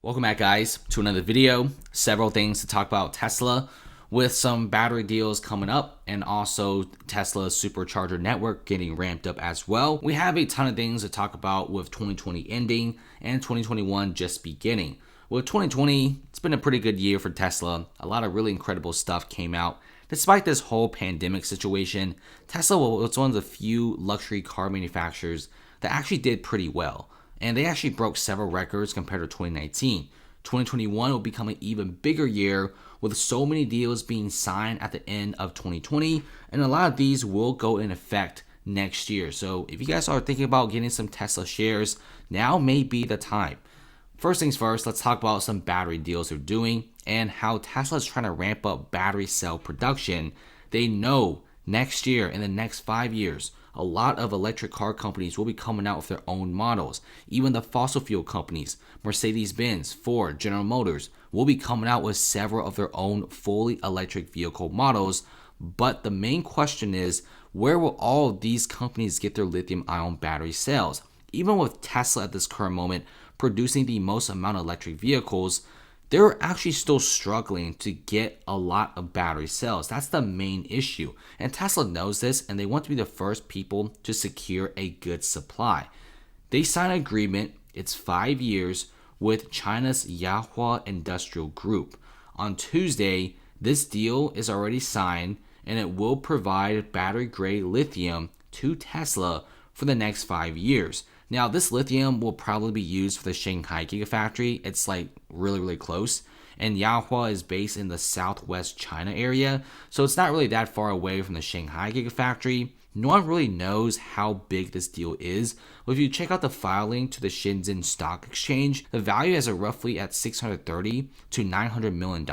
Welcome back, guys, to another video. Several things to talk about Tesla with some battery deals coming up and also Tesla's Supercharger network getting ramped up as well. We have a ton of things to talk about with 2020 ending and 2021 just beginning. With 2020, it's been a pretty good year for Tesla. A lot of really incredible stuff came out. Despite this whole pandemic situation, Tesla was one of the few luxury car manufacturers that actually did pretty well. And they actually broke several records compared to 2019. 2021 will become an even bigger year with so many deals being signed at the end of 2020, and a lot of these will go in effect next year. So if you guys are thinking about getting some Tesla shares, now may be the time. First things first, let's talk about some battery deals they're doing and how Tesla is trying to ramp up battery cell production. They know next year, in the next 5 years, a lot of electric car companies will be coming out with their own models. Even the fossil fuel companies, Mercedes-Benz, Ford, General Motors, will be coming out with several of their own fully electric vehicle models. But the main question is, where will all of these companies get their lithium-ion battery cells? Even with Tesla at this current moment producing the most amount of electric vehicles, they're actually still struggling to get a lot of battery cells. That's the main issue. And Tesla knows this, and they want to be the first people to secure a good supply. They signed an agreement, it's 5 years, with China's Yahua Industrial Group. On Tuesday, this deal is already signed, and it will provide battery-grade lithium to Tesla for the next 5 years. Now, this lithium will probably be used for the Shanghai Gigafactory. It's like really close. And Yahua is based in the southwest China area, so it's not really that far away from the Shanghai Gigafactory. No one really knows how big this deal is, but if you check out the filing to the Shenzhen Stock Exchange, the value is roughly at $630 to $900 million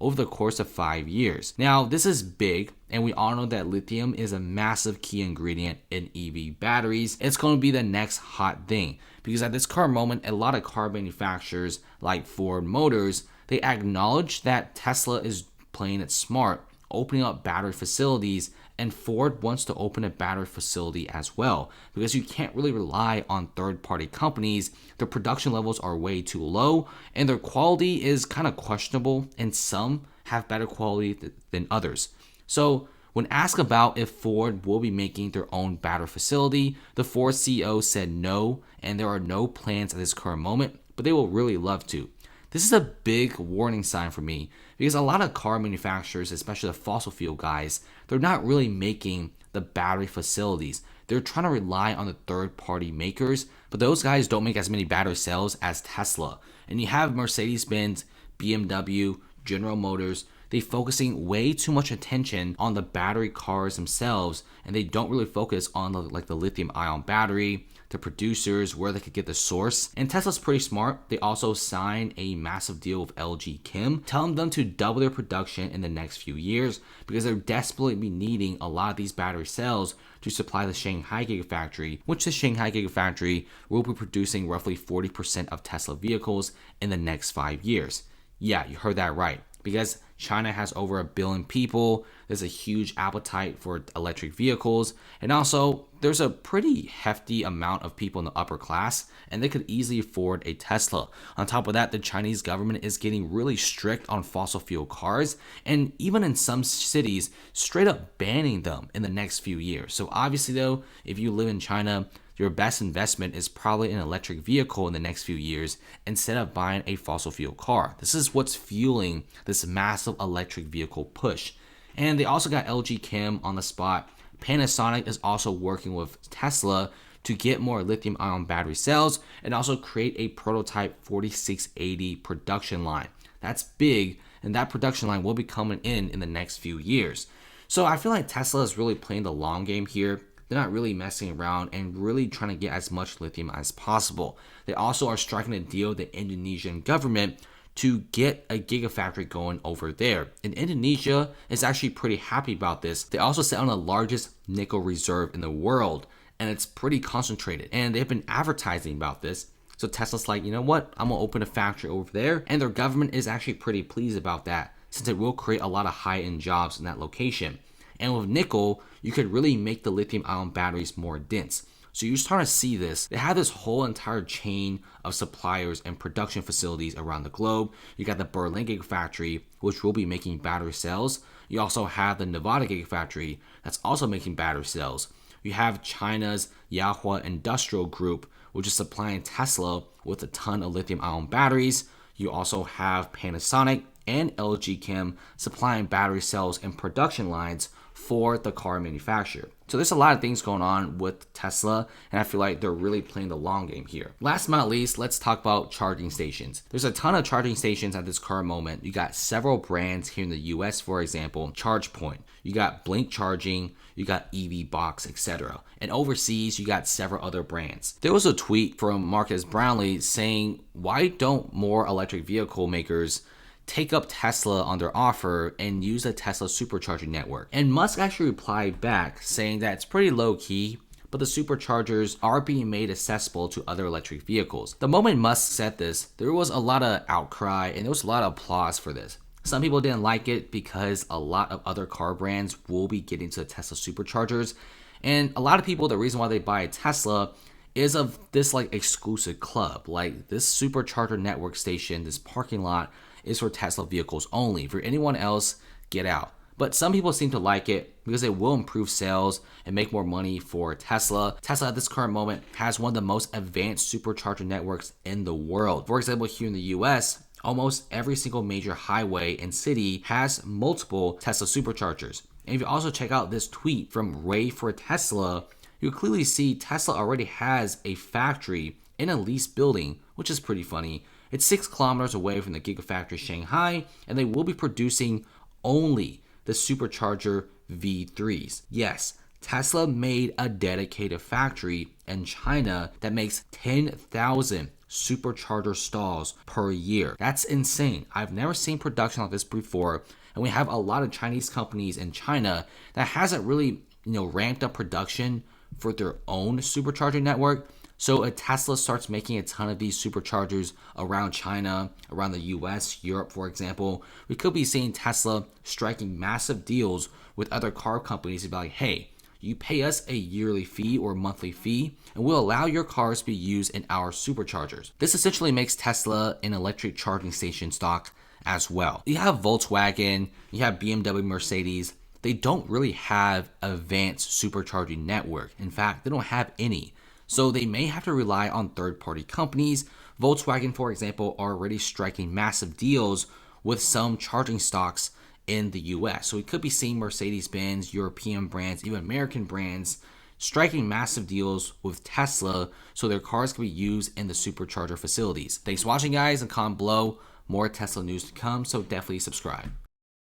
over the course of 5 years. Now, this is big, and we all know that lithium is a massive key ingredient in EV batteries. It's going to be the next hot thing because at this current moment, a lot of car manufacturers like Ford Motors, they acknowledge that Tesla is playing it smart, opening up battery facilities, and Ford wants to open a battery facility as well because you can't really rely on third-party companies. Their production levels are way too low and their quality is kind of questionable, and some have better quality than others. So when asked about if Ford will be making their own battery facility, the Ford CEO said no, and there are no plans at this current moment, but they will really love to. This is a big warning sign for me because a lot of car manufacturers, especially the fossil fuel guys, they're not really making the battery facilities. They're trying to rely on the third-party makers, but those guys don't make as many battery cells as Tesla. And you have Mercedes-Benz, BMW, General Motors, they focusing way too much attention on the battery cars themselves, and they don't really focus on the lithium-ion battery, the producers, where they could get the source. And Tesla's pretty smart. They also signed a massive deal with LG Chem, telling them to double their production in the next few years because they're desperately needing a lot of these battery cells to supply the Shanghai Gigafactory, which the Shanghai Gigafactory will be producing roughly 40% of Tesla vehicles in the next 5 years. Yeah, you heard that right. Because China has over 1 billion people, there's a huge appetite for electric vehicles, and also there's a pretty hefty amount of people in the upper class, and they could easily afford a Tesla. On top of that, the Chinese government is getting really strict on fossil fuel cars, and even in some cities, straight up banning them in the next few years. So obviously though, if you live in China, your best investment is probably an electric vehicle in the next few years instead of buying a fossil fuel car. This is what's fueling this massive electric vehicle push. And they also got LG Chem on the spot. Panasonic is also working with Tesla to get more lithium-ion battery cells and also create a prototype 4680 production line. That's big, and that production line will be coming in the next few years. So I feel like Tesla is really playing the long game here. They're not really messing around and really trying to get as much lithium as possible. They also are striking a deal with the Indonesian government to get a gigafactory going over there. And Indonesia is actually pretty happy about this. They also sit on the largest nickel reserve in the world, and it's pretty concentrated. And they've been advertising about this. So Tesla's like, you know what? I'm gonna open a factory over there. And their government is actually pretty pleased about that since it will create a lot of high-end jobs in that location. And with nickel, you could really make the lithium-ion batteries more dense. So you're starting to see this. They have this whole entire chain of suppliers and production facilities around the globe. You got the Berlin Gigafactory, which will be making battery cells. You also have the Nevada Gigafactory that's also making battery cells. You have China's Yahua Industrial Group, which is supplying Tesla with a ton of lithium-ion batteries. You also have Panasonic and LG Chem supplying battery cells and production lines for the car manufacturer. So there's a lot of things going on with Tesla, and I feel like they're really playing the long game here. Last but not least, let's talk about charging stations. There's a ton of charging stations at this current moment. You got several brands here in the US, for example, ChargePoint. You got Blink Charging, you got EV Box, etc. And overseas, you got several other brands. There was a tweet from Marcus Brownlee saying, why don't more electric vehicle makers take up Tesla on their offer and use the Tesla Supercharger network? And Musk actually replied back saying that it's pretty low key, but the superchargers are being made accessible to other electric vehicles. The moment Musk said this, there was a lot of outcry and there was a lot of applause for this. Some people didn't like it because a lot of other car brands will be getting to the Tesla superchargers. And a lot of people, the reason why they buy a Tesla is of this like exclusive club. Like this supercharger network station, this parking lot is for Tesla vehicles only. For anyone else, get out. But some people seem to like it because it will improve sales and make more money for Tesla. Tesla at this current moment has one of the most advanced supercharger networks in the world. For example, here in the US, almost every single major highway and city has multiple Tesla superchargers. And if you also check out this tweet from Ray for Tesla, you clearly see Tesla already has a factory in a leased building, which is pretty funny. It's 6 kilometers away from the Gigafactory Shanghai, and they will be producing only the Supercharger V3s. Yes, Tesla made a dedicated factory in China that makes 10,000 supercharger stalls per year. That's insane. I've never seen production like this before, and we have a lot of Chinese companies in China that hasn't really, ramped up production for their own supercharger network. So if Tesla starts making a ton of these superchargers around China, around the US, Europe, for example, we could be seeing Tesla striking massive deals with other car companies to be like, hey, you pay us a yearly fee or monthly fee, and we'll allow your cars to be used in our superchargers. This essentially makes Tesla an electric charging station stock as well. You have Volkswagen, you have BMW, Mercedes. They don't really have advanced supercharging network. In fact, they don't have any. So they may have to rely on third-party companies. Volkswagen, for example, are already striking massive deals with some charging stocks in the US. So we could be seeing Mercedes-Benz, European brands, even American brands striking massive deals with Tesla so their cars can be used in the supercharger facilities. Thanks for watching, guys, and comment below. More Tesla news to come, so definitely subscribe.